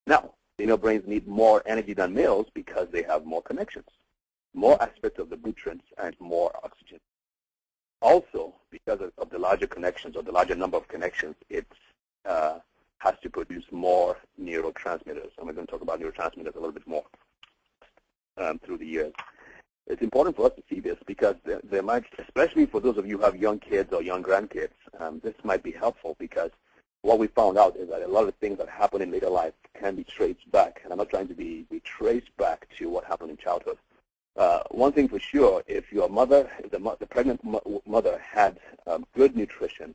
Now, female brains need more energy than males because they have more connections, more aspects of the nutrients, and more oxygen. Also, because of the larger connections or the larger number of connections, it has to produce more neurotransmitters. And we're going to talk about neurotransmitters a little bit more through the years. It's important for us to see this because there might, especially for those of you who have young kids or young grandkids, this might be helpful because what we found out is that a lot of the things that happen in later life can be traced back, and I'm not trying to be traced back to what happened in childhood. One thing for sure, if your mother, if the pregnant mother had good nutrition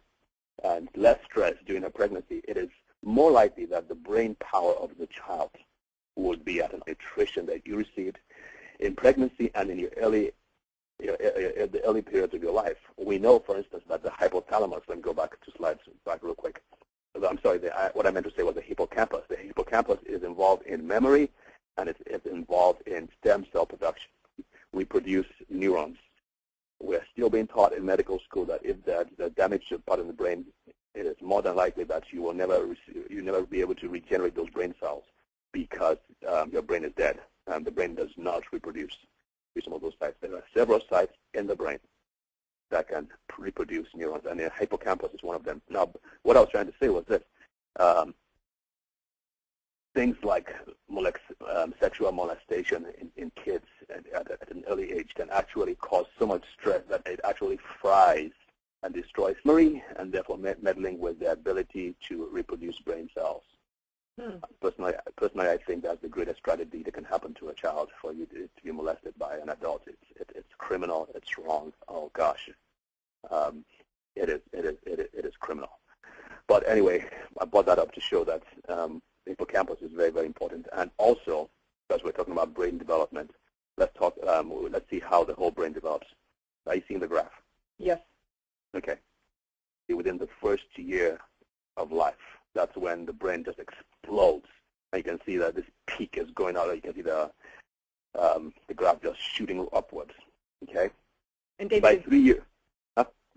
and less stress during her pregnancy, it is more likely that the brain power of the child would be at a nutrition that you received in pregnancy and in your the early periods of your life. We know, for instance, that the hypothalamus, let me go back to slides back real quick. I'm sorry, what I meant to say was the hippocampus. The hippocampus is involved in memory, and it's involved in stem cell production. We produce neurons. We're still being taught in medical school that if there's a damage to a part of the brain, it is more than likely that you will never be able to regenerate those brain cells because your brain is dead. The brain does not reproduce some of those sites. There are several sites in the brain that can reproduce neurons, and the hippocampus is one of them. Now, what I was trying to say was this. Things like sexual molestation in kids at an early age can actually cause so much stress that it actually fries and destroys memory and therefore meddling with the ability to reproduce brain cells. Personally, I think that's the greatest tragedy that can happen to a child, for you to be molested by an adult. It's criminal. It's wrong. Oh gosh, it is criminal. But anyway, I brought that up to show that the hippocampus is very, very important. And also, because we're talking about brain development, let's see how the whole brain develops. Are you seeing the graph? Yes. Okay. Within the first year of life, that's when the brain just explodes. And you can see that this peak is going out. You can see the graph just shooting upwards. Okay. And David, by 3 years.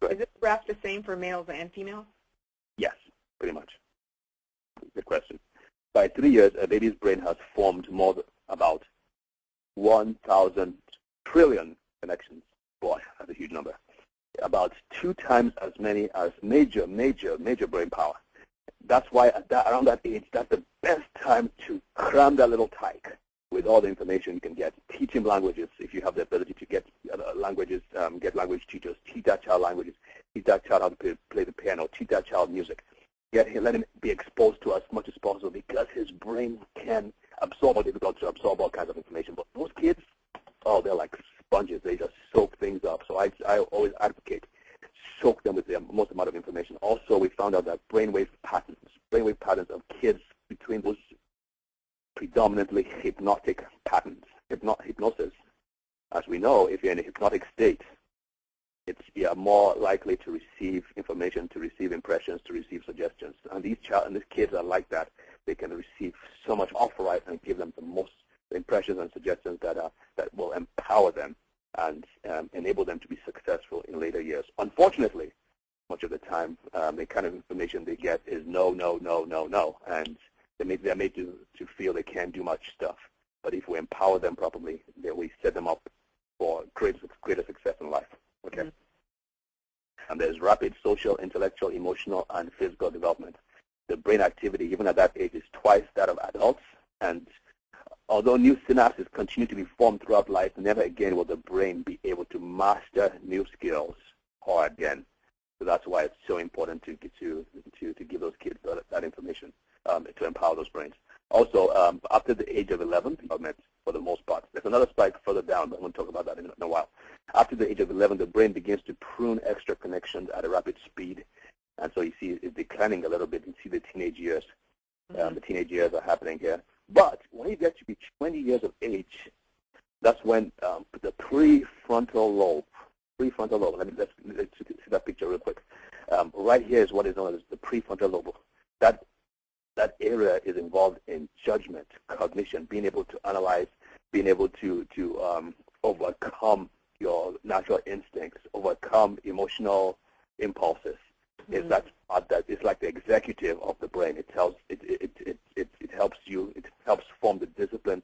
Is this graph the same for males and females? Yes, pretty much. Good question. By 3 years, a baby's brain has formed about 1,000 trillion connections. Boy, that's a huge number. About 2 times as many as major brain power. That's why around that age, that's the best time to cram that little tyke with all the information you can get. Teach him languages if you have the ability to get languages, get language teachers. Teach that child languages. Teach that child how to play the piano. Teach that child music. Let him be exposed to as much as possible because his brain can absorb or difficult to absorb all kinds of information. But those kids, oh, they're like sponges. They just soak things up. So I always advocate soak them with the most amount of information. Also, we found out that brainwave patterns of kids between those predominantly hypnotic patterns, hypnosis. As we know, if you're in a hypnotic state, you're more likely to receive information, to receive impressions, to receive suggestions. And these kids are like that. They can receive so much offer and give them the most impressions and suggestions that will empower them and enable them to be successful in later years. Unfortunately, much of the time, the kind of information they get is no, no, no, no, no, and they're made to feel they can't do much stuff. But if we empower them properly, then we set them up for greater success in life. Okay. And there's rapid social, intellectual, emotional, and physical development. The brain activity, even at that age, is twice that of adults. And although new synapses continue to be formed throughout life, never again will the brain be able to master new skills or again. So that's why it's so important to give those kids that information to empower those brains. Also, after the age of 11, for the most part, there's another spike further down, but I'm going to talk about that in a while. After the age of 11, the brain begins to prune extra connections at a rapid speed, and so you see it's declining a little bit. You see the teenage years. The teenage years are happening here. But when you get to be 20 years of age, that's when the prefrontal lobe, let's see that picture real quick. Right here is what is known as the prefrontal lobe. That area is involved in judgment, cognition, being able to analyze, being able to overcome your natural instincts, overcome emotional impulses. is that part that is like the executive of the brain. It helps helps form the discipline.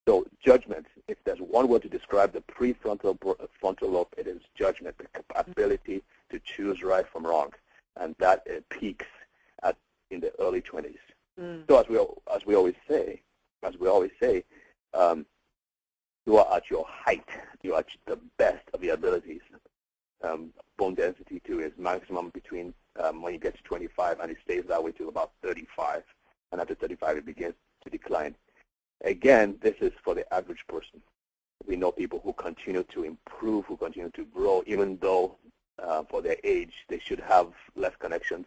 So judgment, if there's one word to describe the prefrontal frontal lobe, it is judgment, the ability to choose right from wrong, and that peaks in the early 20s. So as we always say, you are at your height, you are at the best of your abilities. Bone density too is maximum between when you get to 25, and it stays that way till about 35, and after 35 it begins to decline. Again, this is for the average person. We know people who continue to improve, who continue to grow, even though for their age they should have less connections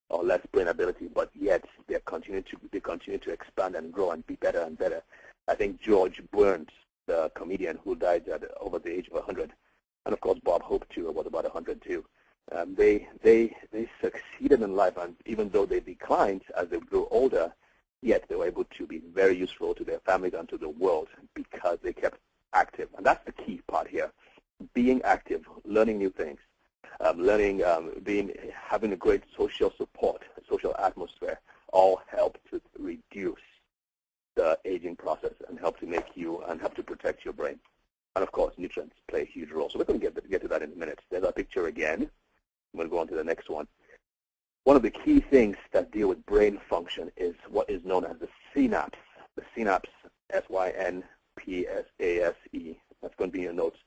or less brain ability, but yet they continue to expand and grow and be better and better. I think George Burns, the comedian who died at over the age of 100, and of course Bob Hope too was about 100 too. They succeeded in life, and even though they declined as they grew older, yet they were able to be very useful to their families and to the world because they kept active. And that's the key part here: being active, learning new things, having a great social support, social atmosphere, all help to reduce the aging process and help to protect your brain. And of course, nutrients play a huge role. So we're going to get to that in a minute. There's our picture again. I'm going to go on to the next one. One of the key things that deal with brain function is what is known as the synapse. The synapse, synapse. That's going to be in your notes.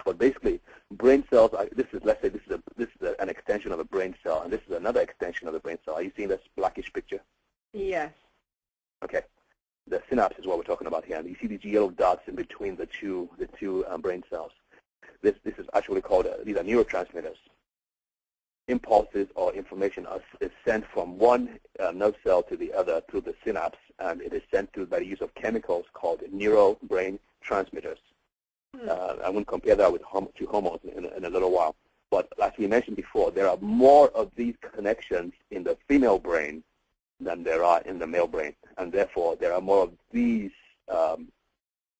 But basically, brain cells are, let's say this is an extension of a brain cell, and this is another extension of the brain cell. Are you seeing this blackish picture? Yes. Okay. The synapse is what we're talking about here. And you see these yellow dots in between the two brain cells. This is actually called, these are neurotransmitters. Impulses or information is sent from one nerve cell to the other through the synapse, and it is sent through by the use of chemicals called neurobrain transmitters. I'm going to compare that with to hormones in a little while. But as we mentioned before, there are more of these connections in the female brain than there are in the male brain, and therefore there are more of these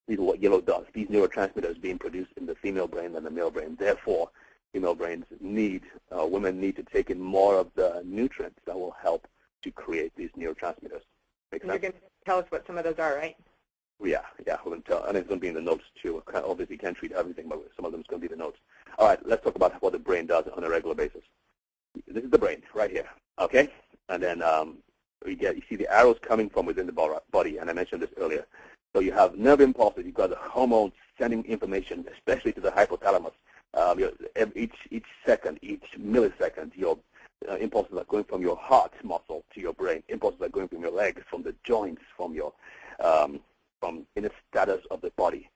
yellow dots, these neurotransmitters being produced in the female brain than the male brain. Therefore, female brains women need to take in more of the nutrients that will help to create these neurotransmitters. Make sense? You're going to tell us what some of those are, right? Yeah, we're going to tell, and it's going to be in the notes too. Obviously, you can't treat everything, but some of them is going to be the notes. All right, let's talk about what the brain does on a regular basis. This is the brain right here, okay? And then you see the arrows coming from within the body, and I mentioned this earlier. So you have nerve impulses. You've got the hormones sending information, especially to the hypothalamus. Each second, each millisecond, your impulses are going from your heart muscle to your brain. Impulses are going from your legs, from the joints, from your from inner status of the body.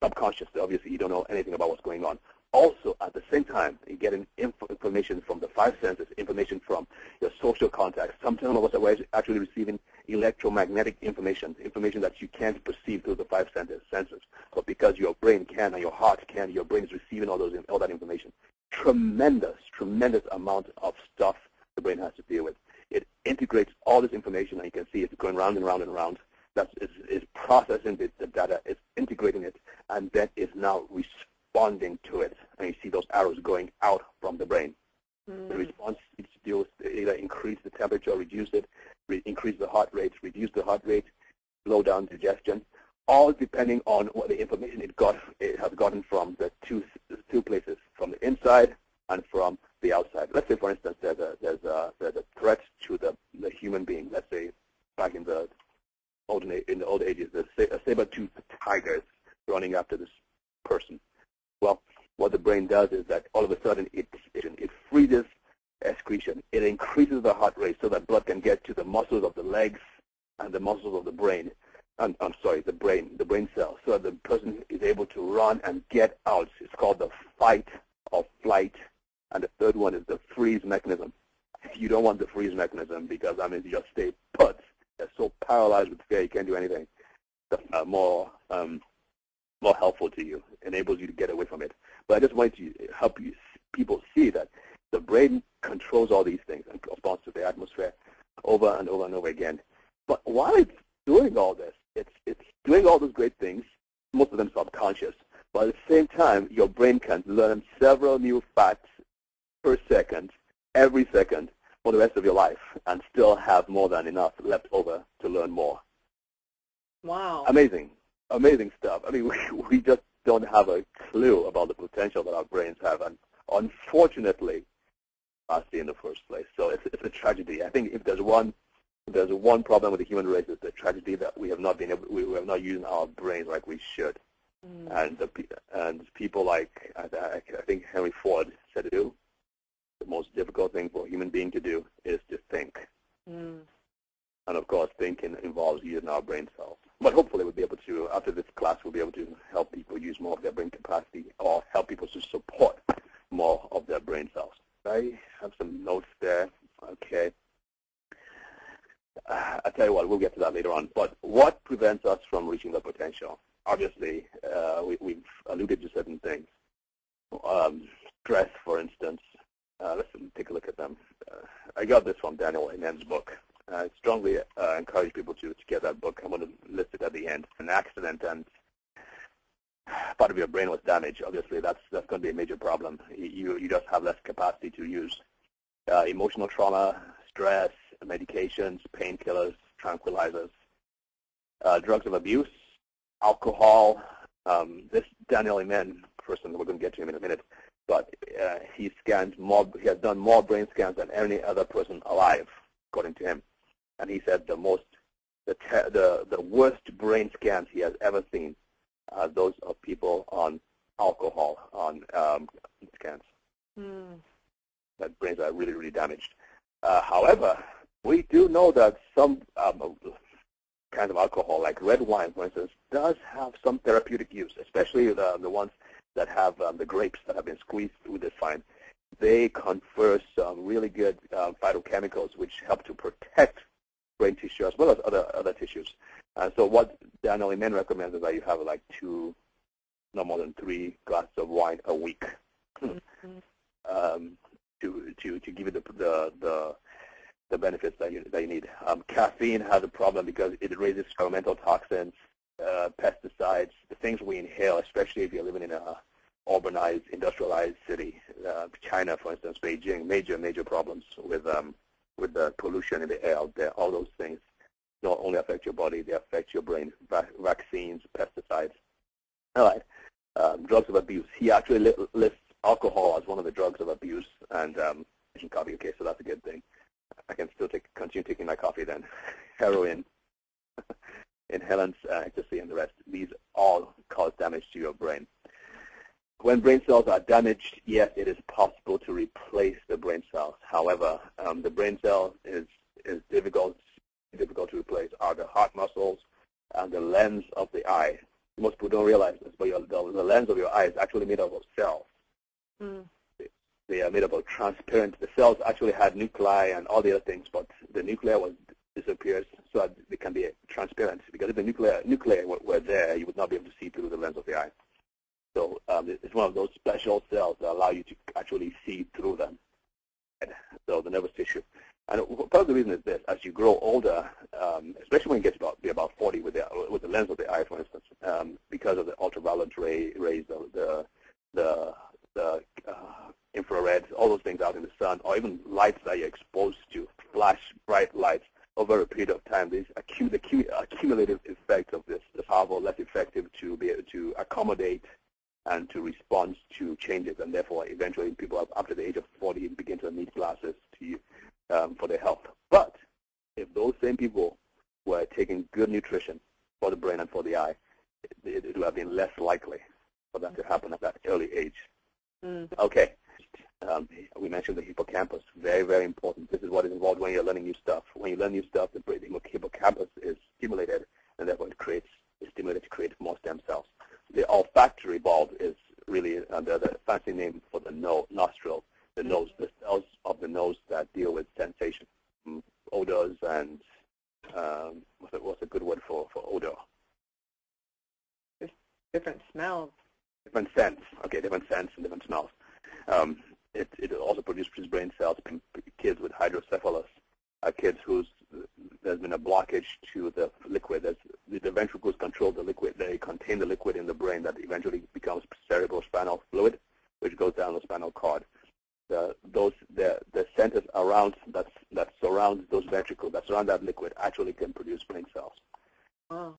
Subconsciously, obviously, you don't know anything about what's going on. Also, at the same time, you're getting information from the five senses, information from your social contacts. Sometimes of us are actually receiving electromagnetic information that you can't perceive through the five senses. But because your brain can and your heart can, your brain is receiving all that information. Tremendous amount of stuff the brain has to deal with. It integrates all this information, and you can see it's going round and round and round. That is processing the data, is integrating it, and then is now responding to it. And you see those arrows going out from the brain. The response is to do either increase the temperature, reduce it, increase the heart rate, reduce the heart rate, slow down digestion, all depending on what the information it has gotten from the two places, from the inside and from the outside. Let's say, for instance, there's a threat to the human being. Let's say back in the old ages, a saber-toothed tiger is running after this person. Well, what the brain does is that all of a sudden it freezes excretion. It increases the heart rate so that blood can get to the muscles of the legs and the muscles of the brain. The brain cells, so that the person is able to run and get out. It's called the fight or flight. And the third one is the freeze mechanism. You don't want the freeze mechanism because you just stay put. They're so paralyzed with fear you can't do anything. That's more helpful to you, enables you to get away from it. But I just wanted to help people see that the brain controls all these things and responds to the atmosphere over and over and over again. But while it's doing all this, it's doing all those great things, most of them subconscious. But at the same time, your brain can learn several new facts per second every second for the rest of your life and still have more than enough left over to learn more. Wow. Amazing. Amazing stuff. I mean, we just don't have a clue about the potential that our brains have, and unfortunately, us in the first place. So it's a tragedy. I think if there's one problem with the human race, it's the tragedy that we have not used our brains like we should. And people like I think Henry Ford said to do, the most difficult thing for a human being to do is to think. And of course, thinking involves using our brain cells. But hopefully we'll be able to, after this class, we'll be able to help people use more of their brain capacity or help people to support more of their brain cells. I have some notes there. Okay. I tell you what, we'll get to that later on. But what prevents us from reaching the potential? Obviously, we've alluded to certain things. Stress, for instance. Let's take a look at them. I got this from Daniel Amen's book. I strongly encourage people to get that book. I'm going to list it at the end. An accident and part of your brain was damaged. Obviously, that's going to be a major problem. You just have less capacity to use. Emotional trauma, stress, medications, painkillers, tranquilizers, drugs of abuse, alcohol. This Daniel Amen person, we're going to get to him in a minute, but he has done more brain scans than any other person alive, according to him. And he said the worst brain scans he has ever seen are those of people on alcohol, on scans. That brains are really, really damaged. However, we do know that some kinds of alcohol, like red wine, for instance, does have some therapeutic use, especially the ones that have the grapes that have been squeezed through this fine. They confer some really good phytochemicals which help to protect brain tissue as well as other tissues. So what Daniel Amen recommends is that you have like no more than 3 glasses of wine a week to give you the benefits that you need. Caffeine has a problem because it raises environmental toxins, pesticides, the things we inhale, especially if you're living in a urbanized, industrialized city. China, for instance, Beijing, major problems with the pollution in the air out there. All those things not only affect your body, they affect your brain. Vaccines, pesticides. All right. Drugs of abuse. He actually lists alcohol as one of the drugs of abuse, and coffee. Okay, so that's a good thing. I can still continue taking my coffee then. Heroin, inhalants, ecstasy, and the rest. These all cause damage to your brain. When brain cells are damaged, yes, it is possible to replace the brain cells. However, the brain cell is difficult to replace are the heart muscles and the lens of the eye. Most people don't realize this, but the lens of your eye is actually made up of cells. They are made up of transparent. The cells actually had nuclei and all the other things, but the nuclei disappears so that they can be transparent. Because if the nuclei were there, you would not be able to see through the lens of the eye. So it's one of those special cells that allow you to actually see through them. So the nervous tissue. And part of the reason is this: as you grow older, especially when you get to be about 40 with the lens of the eye, for instance, because of the ultraviolet rays, the infrared, all those things out in the sun, or even lights that you're exposed to, flash bright lights over a period of time, the accumulative effect of this is powerful, less effective to be able to accommodate and to respond to changes, and therefore eventually people after the age of 40 begin to need glasses for their health. But if those same people were taking good nutrition for the brain and for the eye, it would have been less likely for that to happen at that early age. Okay. We mentioned the hippocampus. Very, very important. This is what is involved when you're learning new stuff. When you learn new stuff, the hippocampus is stimulated, and therefore is stimulated to create more stem cells. The olfactory bulb is really the fancy name for the nostril, the nose, the cells of the nose that deal with sensation, odors, and what's a good word for odor? Different smells. Different scents. Okay, different scents and different smells. It also produces brain cells. Kids with hydrocephalus, kids there's been a blockage to the liquid. The ventricles control the liquid. They contain the liquid in the brain that eventually becomes cerebrospinal fluid, which goes down the spinal cord. The around that liquid actually can produce brain cells. Oh.